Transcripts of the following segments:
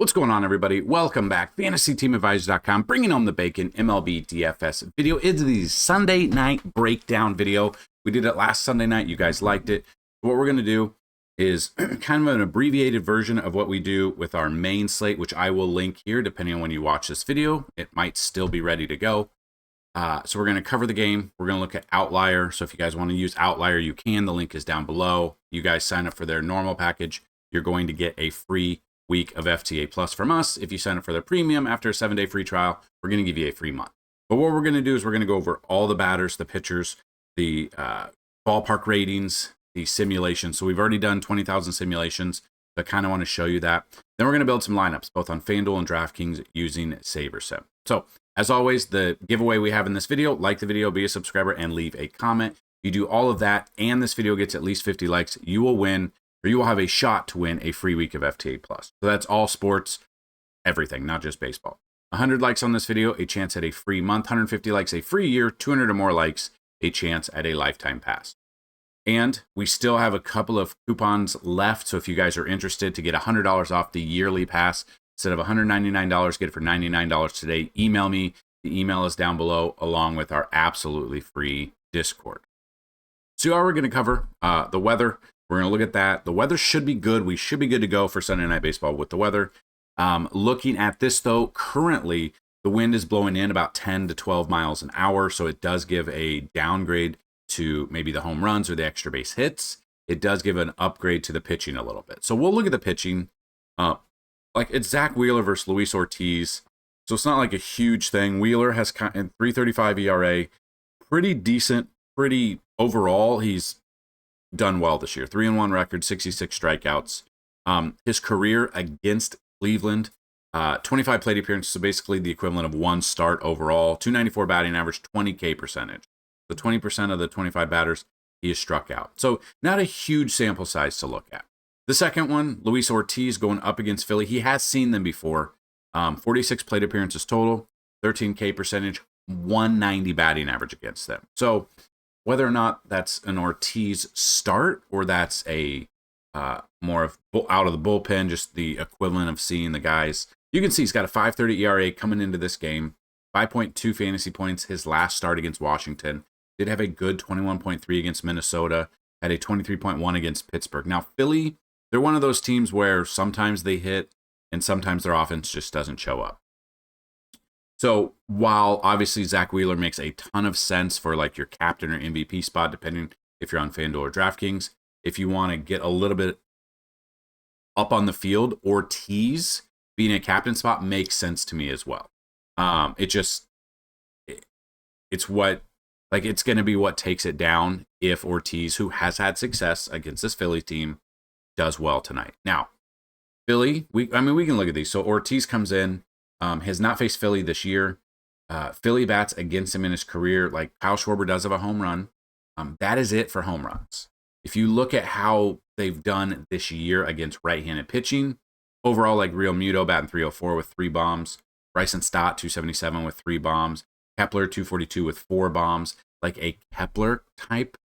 What's going on, everybody? Welcome back. FantasyTeamAdvisors.com, bringing home the bacon MLB DFS video. It's the Sunday night breakdown video. We did it last Sunday night. You guys liked it. What we're going to do is kind of an abbreviated version of what we do with our main slate, which I will link here depending on when you watch this video. It might still be ready to go. So we're going to cover the game. We're going to look at Outlier. So if you guys want to use Outlier, you can. The link is down below. You guys sign up for their normal package. You're going to get a free week of FTA Plus from us. If you sign up for their premium after a 7-day free trial, we're going to give you a free month. But what we're going to do is we're going to go over all the batters, the pitchers, the ballpark ratings, the simulations. So we've already done 20,000 simulations. So I kind of want to show you that. Then we're going to build some lineups, both on Fanduel and DraftKings using SaberSim. So as always, the giveaway we have in this video, like the video, be a subscriber, and leave a comment. You do all of that, and this video gets at least 50 likes, you will win, or you will have a shot to win a free week of FTA Plus. So that's all sports, everything, not just baseball. 100 likes on this video, a chance at a free month. 150 likes, a free year. 200 or more likes, a chance at a lifetime pass. And we still have a couple of coupons left. So if you guys are interested to get $100 off the yearly pass, instead of $199, get it for $99 today. Email me. The email is down below, along with our absolutely free Discord. So we're going to cover the weather. We're going to look at that. The weather should be good. We should be good to go for Sunday Night Baseball with the weather. Looking at this, though, currently the wind is blowing in about 10 to 12 miles an hour. So it does give a downgrade to maybe the home runs or the extra base hits. It does give an upgrade to the pitching a little bit. So we'll look at the pitching. Like it's Zach Wheeler versus Luis Ortiz. So it's not like a huge thing. Wheeler has kind of 3.35 ERA, pretty decent, pretty overall. He's done well this year. 3-1 record, 66 strikeouts. His career against Cleveland, 25 plate appearances, so basically the equivalent of one start overall. 294 batting average, 20K percentage. So 20% of the 25 batters he has struck out. So not a huge sample size to look at. The second one, Luis Ortiz going up against Philly. He has seen them before. 46 plate appearances total, 13K percentage, 190 batting average against them. So whether or not that's an Ortiz start or that's a more of out of the bullpen, just the equivalent of seeing the guys. You can see he's got a 5.30 ERA coming into this game, 5.2 fantasy points his last start against Washington. Did have a good 21.3 against Minnesota, had a 23.1 against Pittsburgh. Now, Philly, they're one of those teams where sometimes they hit and sometimes their offense just doesn't show up. So while obviously Zach Wheeler makes a ton of sense for like your captain or MVP spot, depending if you're on FanDuel or DraftKings, if you want to get a little bit up on the field, Ortiz being a captain spot makes sense to me as well. It's what, like, it's going to be what takes it down if Ortiz, who has had success against this Philly team, does well tonight. Now, Philly, we can look at these. So Ortiz comes in, has not faced Philly this year. Philly bats against him in his career. Like Kyle Schwarber does have a home run. That is it for home runs. If you look at how they've done this year against right-handed pitching, overall, like Real Muto batting 304 with 3 bombs, Bryson Stott 277 with 3 bombs, Kepler 242 with 4 bombs. Like a Kepler type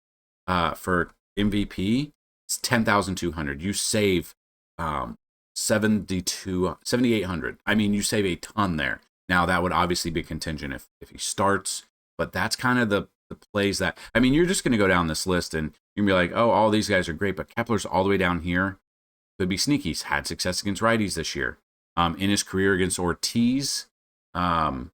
for MVP, it's 10,200. You save 7,800. I mean, you save a ton there. Now, that would obviously be contingent if he starts, but that's kind of the plays that, I mean, you're just going to go down this list and you're going to be like, oh, all these guys are great, but Kepler's all the way down here. Could be sneaky. He's had success against righties this year. In his career against Ortiz, 0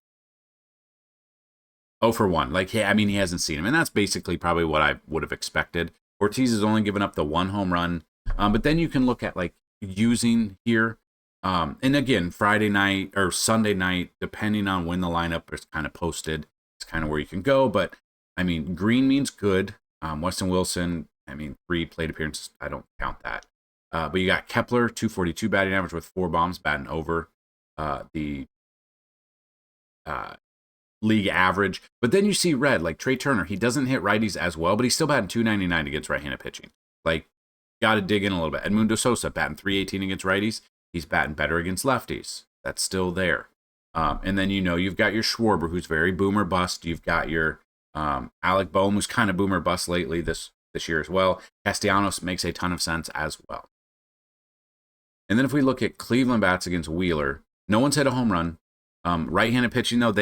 for 1. Like, hey, I mean, he hasn't seen him, and that's basically probably what I would have expected. Ortiz has only given up the 1 home run, but then you can look at like using here. And again, Friday night or Sunday night, depending on when the lineup is kind of posted, it's kind of where you can go. But I mean, green means good. Weston Wilson, I mean, 3 plate appearances. I don't count that. But you got Kepler, 242 batting average with 4 bombs, batting over the league average. But then you see red, like Trey Turner. He doesn't hit righties as well, but he's still batting 299 against right-handed pitching. Like, got to dig in a little bit. Edmundo Sosa batting 318 against righties. He's batting better against lefties. That's still there. And then, you've got your Schwarber, who's very boomer bust. You've got your Alec Boehm, who's kind of boomer bust lately this year as well. Castellanos makes a ton of sense as well. And then if we look at Cleveland bats against Wheeler, no one's hit a home run. Right-handed pitching, though,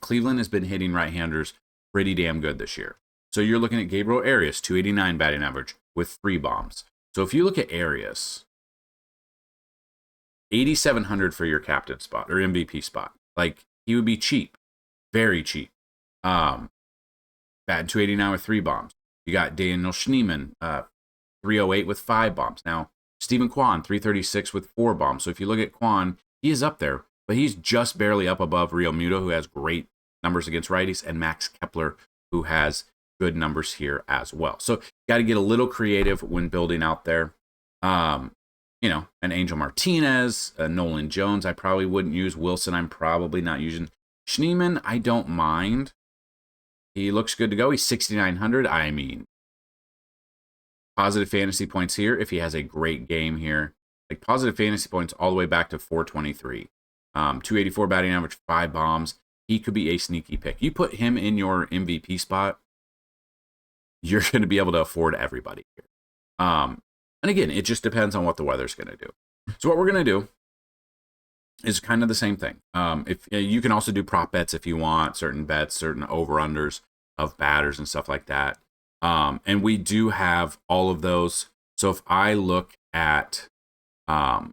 Cleveland has been hitting right-handers pretty damn good this year. So you're looking at Gabriel Arias, 289 batting average with 3 bombs. So if you look at Arias, 8,700 for your captain spot or MVP spot. Like, he would be cheap, very cheap. Batting 289 with 3 bombs. You got Daniel Schneemann, 308 with 5 bombs. Now, Stephen Kwan, 336 with 4 bombs. So if you look at Kwan, he is up there, but he's just barely up above Real Muto, who has great numbers against righties, and Max Kepler, who has good numbers here as well. So you got to get a little creative when building out there. You know, an Angel Martinez, a Nolan Jones, I probably wouldn't use. Wilson, I'm probably not using. Schneemann, I don't mind. He looks good to go. He's 6,900. I mean, positive fantasy points here if he has a great game here. Like, positive fantasy points all the way back to 423. 284 batting average, 5 bombs. He could be a sneaky pick. You put him in your MVP spot, you're going to be able to afford everybody here. And again, it just depends on what the weather's going to do. So what we're going to do is kind of the same thing. If you can also do prop bets if you want, certain bets, certain over-unders of batters and stuff like that. And we do have all of those. So if I look at, so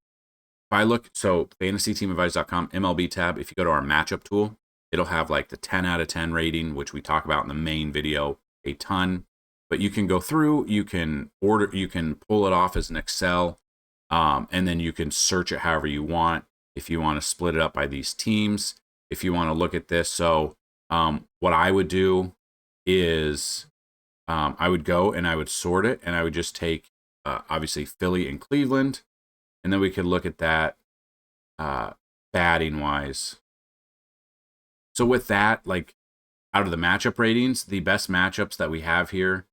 FantasyTeamAdvisors.com, MLB tab, if you go to our matchup tool, it'll have like the 10 out of 10 rating, which we talk about in the main video a ton. But you can go through, you can pull it off as an Excel, and then you can search it however you want. If you want to split it up by these teams, if you want to look at this. So what I would do is I would go and I would sort it, and I would just take obviously Philly and Cleveland, and then we could look at that batting wise. So with that, like, out of the matchup ratings, the best matchups that we have here,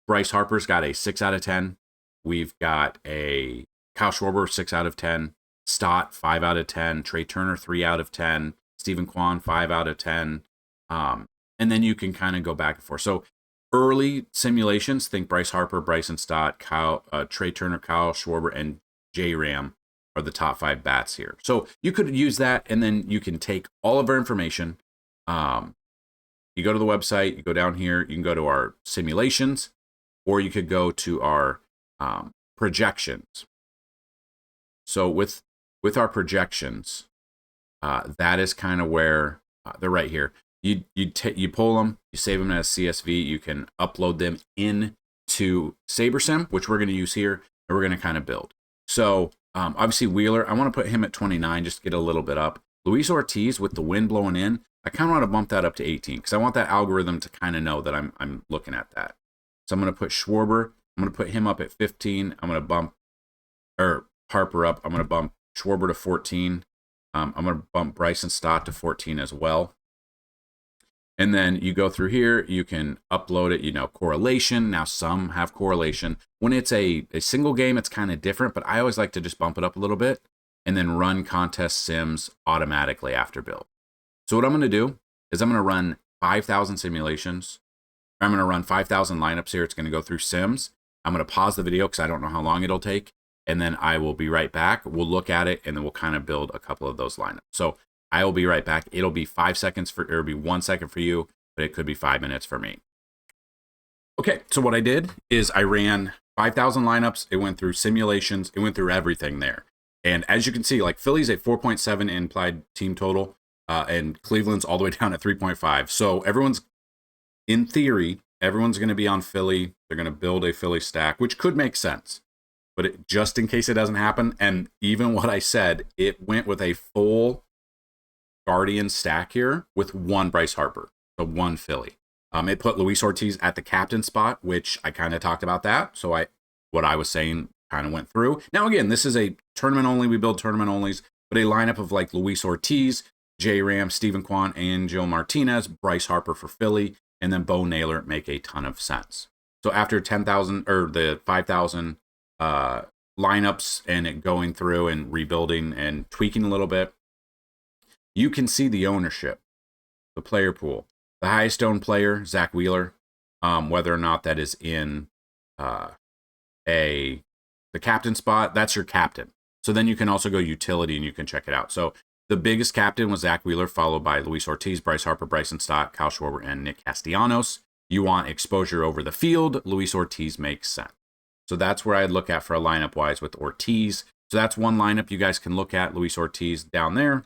Bryce Harper's got a 6 out of 10. We've got a Kyle Schwarber, 6 out of 10. Stott, 5 out of 10. Trey Turner, 3 out of 10. Stephen Kwan, 5 out of 10. And then you can kind of go back and forth. So early simulations, think Bryce Harper, Bryson Stott, Trey Turner, Kyle Schwarber, and J-Ram are the top 5 bats here. So you could use that, and then you can take all of our information. You go to the website, you go down here, you can go to our simulations, or you could go to our projections. So with our projections, that is kind of where they're right here. You pull them, you save them as CSV, you can upload them into SaberSim, which we're going to use here, and we're going to kind of build. So obviously Wheeler, I want to put him at 29 just to get a little bit up. Luis Ortiz, with the wind blowing in, I kind of want to bump that up to 18 because I want that algorithm to kind of know that I'm looking at that. So I'm going to put Schwarber. I'm going to put him up at 15. I'm going to bump Harper up. I'm going to bump Schwarber to 14. I'm going to bump Bryson Stott to 14 as well. And then you go through here. You can upload it, correlation. Now some have correlation. When it's a single game, it's kind of different, but I always like to just bump it up a little bit and then run contest sims automatically after build. So what I'm going to do is I'm going to run 5,000 simulations. I'm going to run 5,000 lineups here. It's going to go through sims. I'm going to pause the video because I don't know how long it'll take. And then I will be right back. We'll look at it, and then we'll kind of build a couple of those lineups. So I will be right back. It'll be 5 seconds or it'll be 1 second for you, but it could be 5 minutes for me. Okay, so what I did is I ran 5,000 lineups. It went through simulations. It went through everything there. And as you can see, like, Philly's at 4.7 implied team total. And Cleveland's all the way down at 3.5. So in theory, everyone's going to be on Philly. They're going to build a Philly stack, which could make sense. But just in case it doesn't happen, and even what I said, it went with a full Guardian stack here with 1 Bryce Harper, so 1 Philly. It put Luis Ortiz at the captain spot, which I kind of talked about that. So what I was saying kind of went through. Now, again, this is a tournament only. We build tournament onlys, but a lineup of like Luis Ortiz, J-Ram, Stephen Kwan, Angel Martinez, Bryce Harper for Philly, and then Bo Naylor make a ton of sense. So after 10,000 or the 5,000 lineups and it going through and rebuilding and tweaking a little bit, you can see the ownership, the player pool. The highest owned player, Zach Wheeler, whether or not that is in a the captain spot, that's your captain. So then you can also go utility and you can check it out. So the biggest captain was Zach Wheeler, followed by Luis Ortiz, Bryce Harper, Bryson Stott, Kyle Schwarber, and Nick Castellanos. You want exposure over the field, Luis Ortiz makes sense. So that's where I'd look at for a lineup-wise with Ortiz. So that's one lineup you guys can look at, Luis Ortiz down there.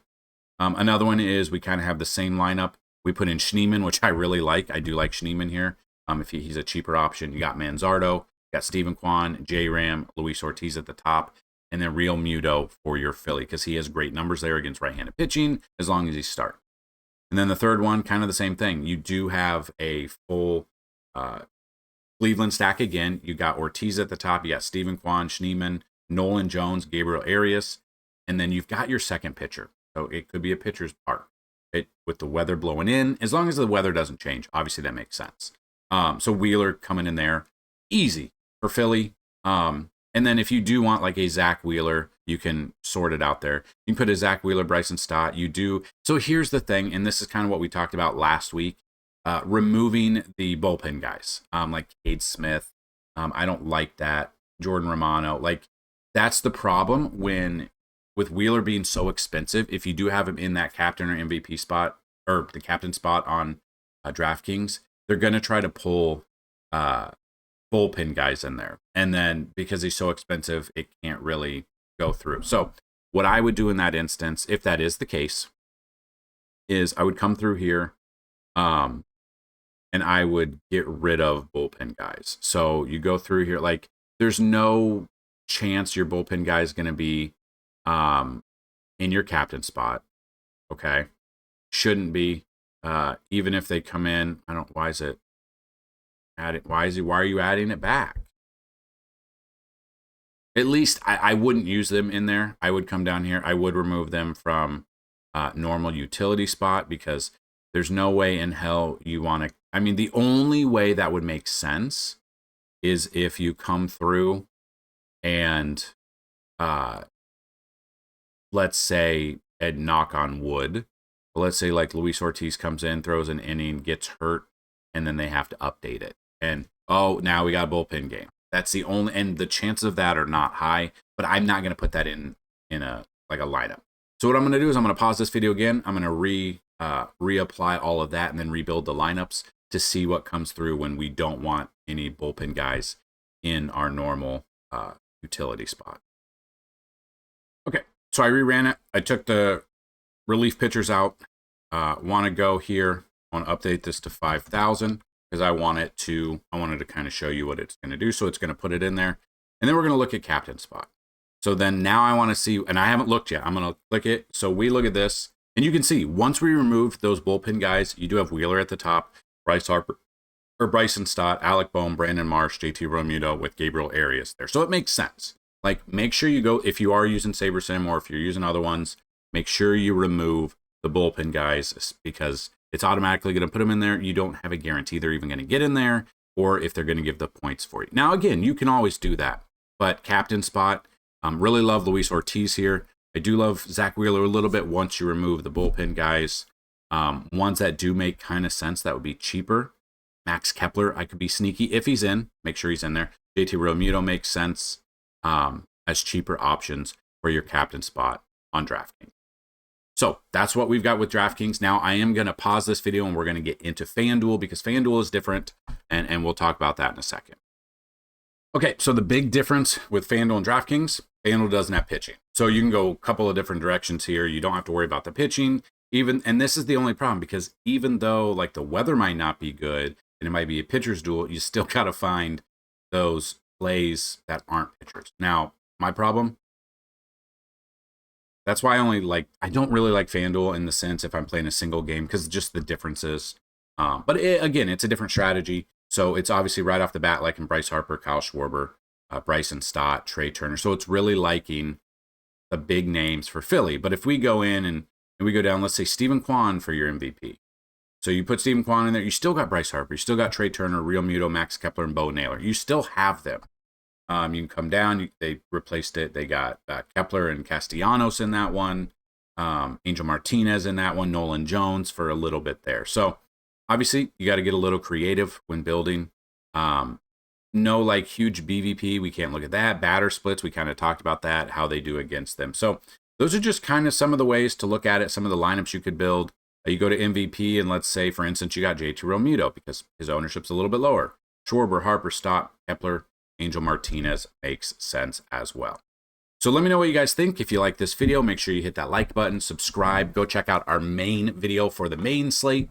Another one is we kind of have the same lineup. We put in Schneemann, which I really like. I do like Schneemann here. If he's a cheaper option, you got Manzardo, you got Steven Kwan, J-Ram, Luis Ortiz at the top, and then Real Muto for your Philly because he has great numbers there against right-handed pitching as long as he starts. And then the third one, kind of the same thing. You do have a full Cleveland stack again. You got Ortiz at the top. You got Steven Kwan, Schneemann, Nolan Jones, Gabriel Arias, and then you've got your second pitcher. So it could be a pitcher's park with the weather blowing in. As long as the weather doesn't change, obviously that makes sense. So Wheeler coming in there, easy for Philly. And then if you do want like a Zach Wheeler, you can sort it out there. You can put a Zach Wheeler, Bryson Stott. You do. So here's the thing, and this is kind of what we talked about last week, removing the bullpen guys, like Cade Smith. I don't like that. Jordan Romano. Like, that's the problem with Wheeler being so expensive. If you do have him in that captain or MVP spot, or the captain spot on DraftKings, they're going to try to pull bullpen guys in there. And then because he's so expensive, it can't really go through. So what I would do in that instance, if that is the case, is I would come through here and I would get rid of bullpen guys. So you go through here, like there's no chance your bullpen guy is going to be in your captain spot. Okay. Shouldn't be. Even if they come in, why are you adding it back? At least I wouldn't use them in there. I would come down here. I would remove them from normal utility spot because there's no way in hell you want to. I mean, the only way that would make sense is if you come through and let's say, and knock on wood, but let's say like Luis Ortiz comes in, throws an inning, gets hurt, and then they have to update it. And, now we got a bullpen game. That's the only, and the chances of that are not high, but I'm not going to put that in a lineup. So what I'm going to do is I'm going to pause this video again. I'm going to reapply all of that and then rebuild the lineups to see what comes through when we don't want any bullpen guys in our normal utility spot. Okay, so I reran it. I took the relief pitchers out. Want to go here. I want to update this to 5,000 because I wanted to kind of show you what it's going to do. So it's going to put it in there. And then we're going to look at captain spot. So then now I want to see, and I haven't looked yet. I'm going to click it. So we look at this, and you can see once we remove those bullpen guys, you do have Wheeler at the top, Bryce Harper, or Bryson Stott, Alec Bohm, Brandon Marsh, JT Realmuto with Gabriel Arias there. So it makes sense. Like, make sure you go, if you are using SaberSim or if you're using other ones, make sure you remove the bullpen guys because it's automatically going to put them in there. You don't have a guarantee they're even going to get in there or if they're going to give the points for you. Now, again, you can always do that. But captain spot, really love Luis Ortiz here. I do love Zach Wheeler a little bit once you remove the bullpen guys. Ones that do make kind of sense that would be cheaper. Max Kepler, I could be sneaky if he's in. Make sure he's in there. JT Realmuto makes sense as cheaper options for your captain spot on DraftKings. So that's what we've got with DraftKings. Now I am going to pause this video and we're going to get into FanDuel because FanDuel is different and we'll talk about that in a second. Okay, so the big difference with FanDuel and DraftKings, FanDuel doesn't have pitching. So you can go a couple of different directions here. You don't have to worry about the pitching. And this is the only problem because even though like the weather might not be good and it might be a pitcher's duel, you still got to find those plays that aren't pitchers. Now, my problem, that's why I don't really like FanDuel in the sense if I'm playing a single game because just the differences. But again, it's a different strategy. So it's obviously right off the bat, like in Bryce Harper, Kyle Schwarber, Bryson Stott, Trey Turner. So it's really liking the big names for Philly. But if we go in and we go down, let's say Steven Kwan for your MVP. So you put Steven Kwan in there, you still got Bryce Harper, you still got Trey Turner, Realmuto, Max Kepler, and Bo Naylor. You still have them. You can come down. They replaced it. They got Kepler and Castellanos in that one. Angel Martinez in that one. Nolan Jones for a little bit there. So obviously, you got to get a little creative when building. no like huge BVP. We can't look at that. Batter splits, we kind of talked about that, how they do against them. So those are just kind of some of the ways to look at it, some of the lineups you could build. You go to MVP, and let's say, for instance, you got JT Realmuto because his ownership's a little bit lower. Schwarber, Harper, Stott, Kepler, Angel Martinez makes sense as well. So let me know what you guys think. If you like this video, make sure you hit that like button, subscribe, go check out our main video for the main slate.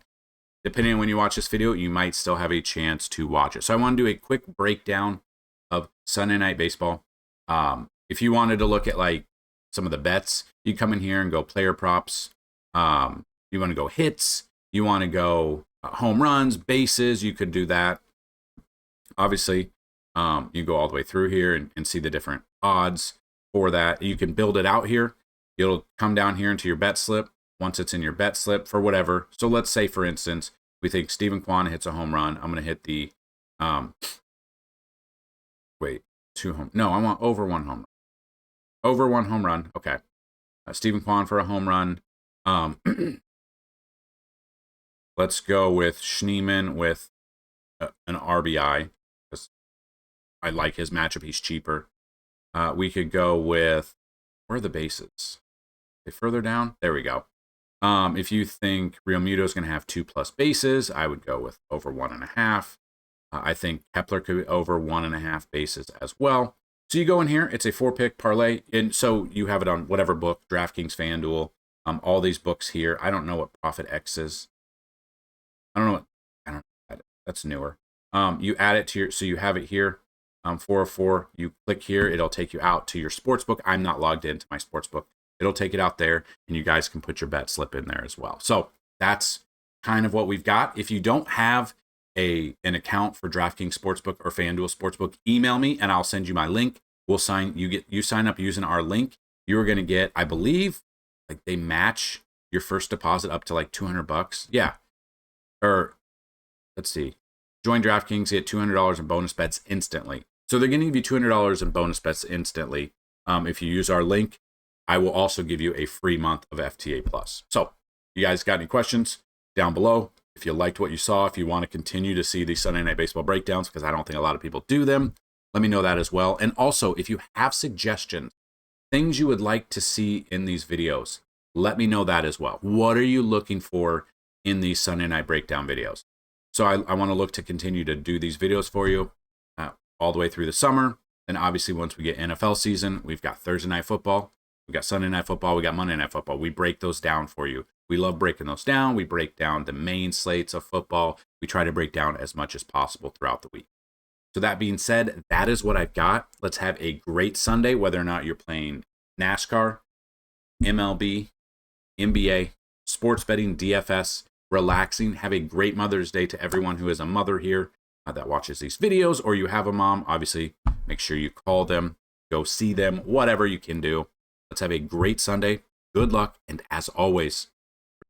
Depending on when you watch this video, you might still have a chance to watch it. So I want to do a quick breakdown of Sunday Night Baseball. If you wanted to look at like some of the bets, you come in here and go player props. You want to go hits, you want to go home runs, bases, you could do that. Obviously, you go all the way through here and see the different odds for that. You can build it out here. It'll come down here into your bet slip once it's in your bet slip for whatever. So let's say, for instance, we think Steven Kwan hits a home run. I'm going to hit the, I want over one home run. Over one home run. Okay. Steven Kwan for a home run. Let's go with Schneemann with an RBI because I like his matchup. He's cheaper. We could go with, where are the bases? Are they further down? There we go. If you think Realmuto is going to have 2+ bases, I would go with over 1.5. I think Kepler could be over 1.5 bases as well. So you go in here, it's a 4-pick parlay. And so you have it on whatever book, DraftKings, Fanduel, all these books here. I don't know what Profit X is. I don't know. That's newer. You add it to your, so you have it here, 404. You click here, it'll take you out to your sports book. I'm not logged into my sports book. It'll take it out there, and you guys can put your bet slip in there as well. So that's kind of what we've got. If you don't have an account for DraftKings Sportsbook or FanDuel Sportsbook, email me and I'll send you my link. You sign up using our link. You're going to get, I believe, like they match your first deposit up to like $200. Yeah. Or let's see, join DraftKings, get $200 in bonus bets instantly. So they're going to give you $200 in bonus bets instantly. If you use our link, I will also give you a free month of FTA Plus. So you guys got any questions down below? If you liked what you saw, if you want to continue to see these Sunday Night Baseball breakdowns, because I don't think a lot of people do them, let me know that as well. And also, if you have suggestions, things you would like to see in these videos, let me know that as well. What are you looking for in these Sunday Night Breakdown videos? So I want to look to continue to do these videos for you all the way through the summer. And obviously, once we get NFL season, we've got Thursday Night Football, we got Sunday Night Football, we got Monday Night Football. We break those down for you. We love breaking those down. We break down the main slates of football. We try to break down as much as possible throughout the week. So that being said, that is what I've got. Let's have a great Sunday, whether or not you're playing NASCAR, MLB, NBA, sports betting, DFS, relaxing. Have a great Mother's Day to everyone who is a mother here that watches these videos, or you have a mom. Obviously, make sure you call them, go see them, whatever you can do. Let's have a great Sunday. Good luck, and as always,